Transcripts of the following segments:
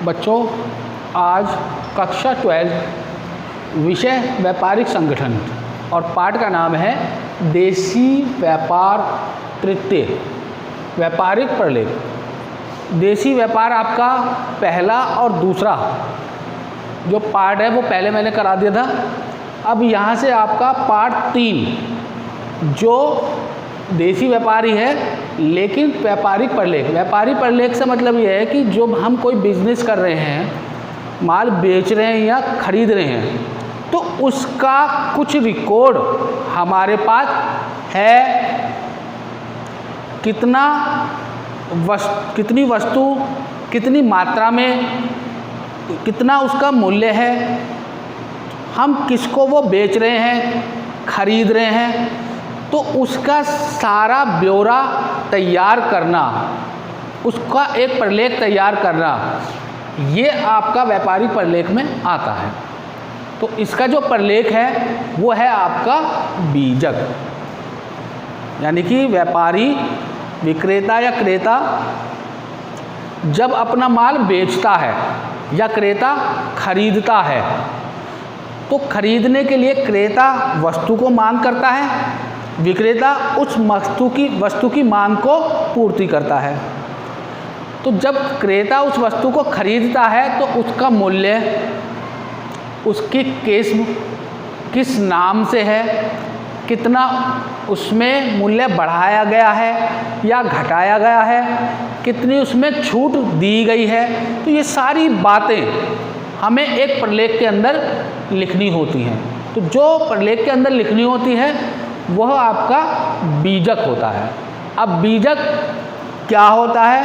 बच्चों, आज कक्षा 12 विषय व्यापारिक संगठन और पाठ का नाम है देसी व्यापार तृतीय व्यापारिक प्रलेख। देसी व्यापार आपका पहला और दूसरा जो पार्ट है वो पहले मैंने करा दिया था। अब यहाँ से आपका पार्ट 3 जो देसी व्यापारी है लेकिन व्यापारिक प्रलेख। व्यापारिक प्रलेख से मतलब ये है कि जो हम कोई बिजनेस कर रहे हैं, माल बेच रहे हैं या खरीद रहे हैं, तो उसका कुछ रिकॉर्ड हमारे पास है। कितनी वस्तु कितनी मात्रा में, कितना उसका मूल्य है, हम किसको वो बेच रहे हैं, खरीद रहे हैं, तो उसका सारा ब्यौरा तैयार करना, उसका एक प्रलेख तैयार करना, ये आपका व्यापारिक प्रलेख में आता है। तो इसका जो प्रलेख है वो है आपका बीजक। यानी कि व्यापारी, विक्रेता या क्रेता जब अपना माल बेचता है या क्रेता खरीदता है, तो खरीदने के लिए क्रेता वस्तु को मांग करता है, विक्रेता उस वस्तु की मांग को पूर्ति करता है। तो जब क्रेता उस वस्तु को खरीदता है तो उसका मूल्य उसकी किस नाम से है, कितना उसमें मूल्य बढ़ाया गया है या घटाया गया है, कितनी उसमें छूट दी गई है, तो ये सारी बातें हमें एक प्रलेख के अंदर लिखनी होती हैं। तो जो प्रलेख के अंदर लिखनी होती है वह आपका बीजक होता है। अब बीजक क्या होता है,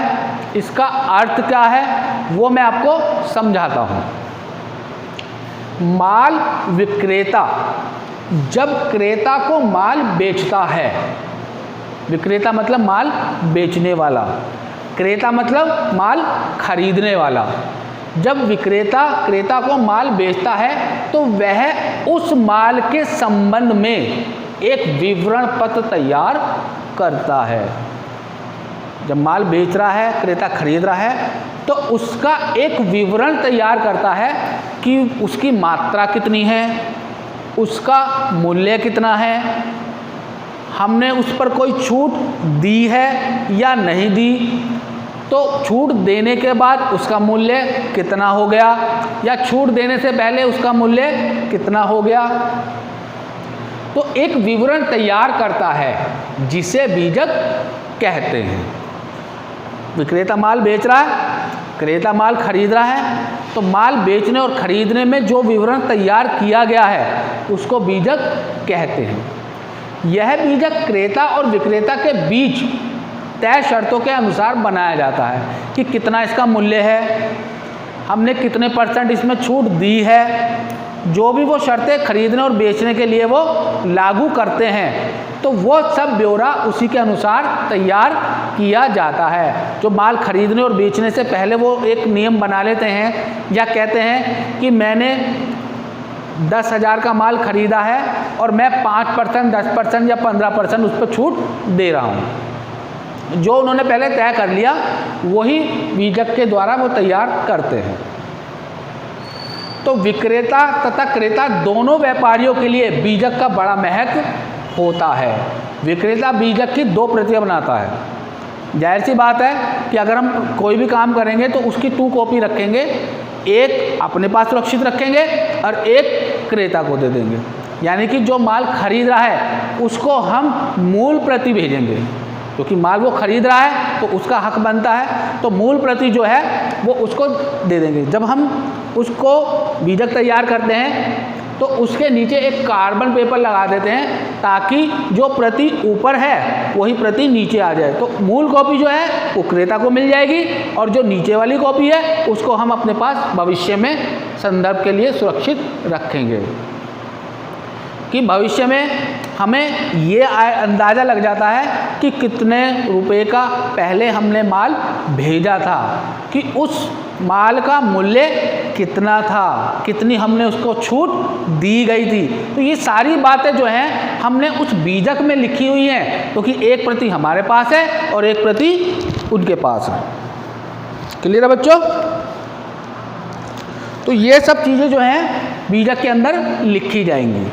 इसका अर्थ क्या है, वो मैं आपको समझाता हूँ। माल विक्रेता जब क्रेता को माल बेचता है, विक्रेता मतलब माल बेचने वाला, क्रेता मतलब माल खरीदने वाला। जब विक्रेता क्रेता को माल बेचता है तो वह उस माल के संबंध में एक विवरण पत्र तैयार करता है। जब माल बेच रहा है, क्रेता खरीद रहा है, तो उसका एक विवरण तैयार करता है कि उसकी मात्रा कितनी है, उसका मूल्य कितना है, हमने उस पर कोई छूट दी है या नहीं दी, तो छूट देने के बाद उसका मूल्य कितना हो गया, या छूट देने से पहले उसका मूल्य कितना हो गया। तो एक विवरण तैयार करता है जिसे बीजक कहते हैं। विक्रेता माल बेच रहा है, क्रेता माल खरीद रहा है, तो माल बेचने और खरीदने में जो विवरण तैयार किया गया है उसको बीजक कहते हैं। यह बीजक क्रेता और विक्रेता के बीच तय शर्तों के अनुसार बनाया जाता है कि कितना इसका मूल्य है, हमने कितने % इसमें छूट दी है, जो भी वो शर्तें खरीदने और बेचने के लिए वो लागू करते हैं, तो वो सब ब्यौरा उसी के अनुसार तैयार किया जाता है। जो माल खरीदने और बेचने से पहले वो एक नियम बना लेते हैं या कहते हैं कि मैंने 10,000 का माल खरीदा है और मैं 5%, 10% या 15% उस पर छूट दे रहा हूँ। जो उन्होंने पहले तय कर लिया वही बीजक के द्वारा वो तैयार करते हैं। तो विक्रेता तथा क्रेता दोनों व्यापारियों के लिए बीजक का बड़ा महत्व होता है। विक्रेता बीजक की 2 प्रतियां बनाता है। जाहिर सी बात है कि अगर हम कोई भी काम करेंगे तो उसकी 2 कॉपी रखेंगे, एक अपने पास सुरक्षित रखेंगे और एक क्रेता को दे देंगे। यानी कि जो माल खरीद रहा है उसको हम मूल प्रति भेजेंगे, क्योंकि माल वो खरीद रहा है तो उसका हक बनता है, तो मूल प्रति जो है वो उसको दे देंगे। जब हम उसको बीजक तैयार करते हैं तो उसके नीचे एक कार्बन पेपर लगा देते हैं ताकि जो प्रति ऊपर है वही प्रति नीचे आ जाए। तो मूल कॉपी जो है वो क्रेता को मिल जाएगी और जो नीचे वाली कॉपी है उसको हम अपने पास भविष्य में संदर्भ के लिए सुरक्षित रखेंगे कि भविष्य में हमें ये अंदाज़ा लग जाता है कि कितने रुपए का पहले हमने माल भेजा था, कि उस माल का मूल्य कितना था, कितनी हमने उसको छूट दी गई थी। तो ये सारी बातें जो हैं हमने उस बीजक में लिखी हुई हैं, क्योंकि एक प्रति हमारे पास है और एक प्रति उनके पास है। क्लियर है बच्चों? तो ये सब चीज़ें जो हैं बीजक के अंदर लिखी जाएंगी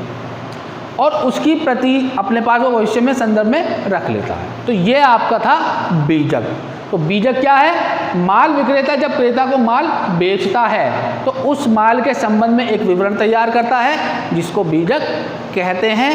और उसकी प्रति अपने पास वो भविष्य में संदर्भ में रख लेता है। तो ये आपका था बीजक। तो बीजक क्या है? माल विक्रेता जब क्रेता को माल बेचता है तो उस माल के संबंध में एक विवरण तैयार करता है जिसको बीजक कहते हैं।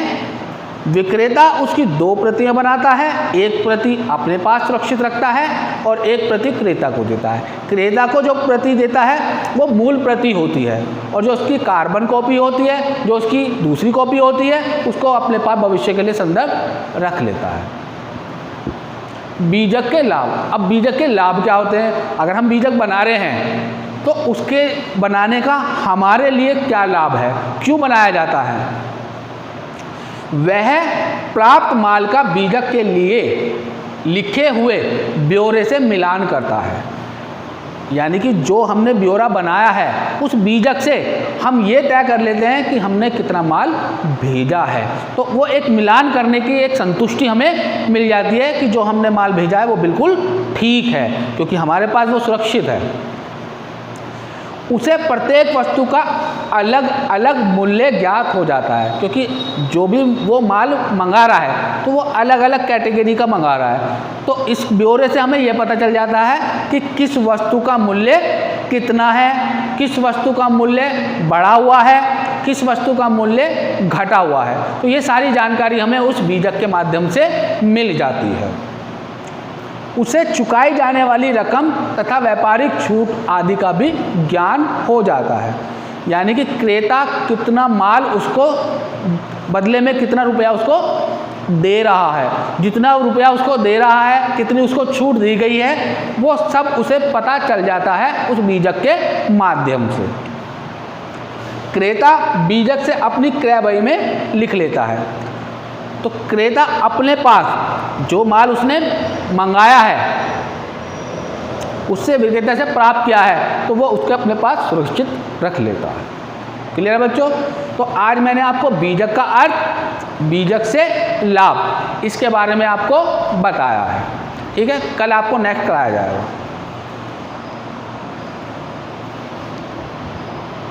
विक्रेता उसकी 2 प्रतियां बनाता है, एक प्रति अपने पास सुरक्षित रखता है और एक प्रति क्रेता को देता है। क्रेता को जो प्रति देता है वो मूल प्रति होती है और जो उसकी कार्बन कॉपी होती है, जो उसकी दूसरी कॉपी होती है, उसको अपने पास भविष्य के लिए संदर्भ रख लेता है। बीजक के लाभ। अब बीजक के लाभ क्या होते हैं? अगर हम बीजक बना रहे हैं तो उसके बनाने का हमारे लिए क्या लाभ है, क्यों बनाया जाता है? वह प्राप्त माल का बीजक के लिए लिखे हुए ब्यौरे से मिलान करता है। यानी कि जो हमने ब्यौरा बनाया है उस बीजक से हम ये तय कर लेते हैं कि हमने कितना माल भेजा है। तो वो एक मिलान करने की एक संतुष्टि हमें मिल जाती है कि जो हमने माल भेजा है वो बिल्कुल ठीक है, क्योंकि हमारे पास वो सुरक्षित है। उसे प्रत्येक वस्तु का अलग अलग मूल्य ज्ञात हो जाता है, क्योंकि जो भी वो माल मंगा रहा है तो वो अलग अलग कैटेगरी का मंगा रहा है। तो इस ब्यौरे से हमें यह पता चल जाता है कि किस वस्तु का मूल्य कितना है, किस वस्तु का मूल्य बढ़ा हुआ है, किस वस्तु का मूल्य घटा हुआ है। तो ये सारी जानकारी हमें उस बीजक के माध्यम से मिल जाती है। उसे चुकाई जाने वाली रकम तथा व्यापारिक छूट आदि का भी ज्ञान हो जाता है। यानी कि क्रेता कितना माल उसको बदले में कितना रुपया उसको दे रहा है, जितना रुपया उसको दे रहा है, कितनी उसको छूट दी गई है, वो सब उसे पता चल जाता है उस बीजक के माध्यम से। क्रेता बीजक से अपनी क्रय बही में लिख लेता है। तो क्रेता अपने पास जो माल उसने मंगाया है उससे विक्रेता से प्राप्त किया है तो वो उसके अपने पास सुरक्षित रख लेता है। क्लियर है बच्चों? तो आज मैंने आपको बीजक का अर्थ, बीजक से लाभ, इसके बारे में आपको बताया है। ठीक है, कल आपको नेक्स्ट कराया जाएगा।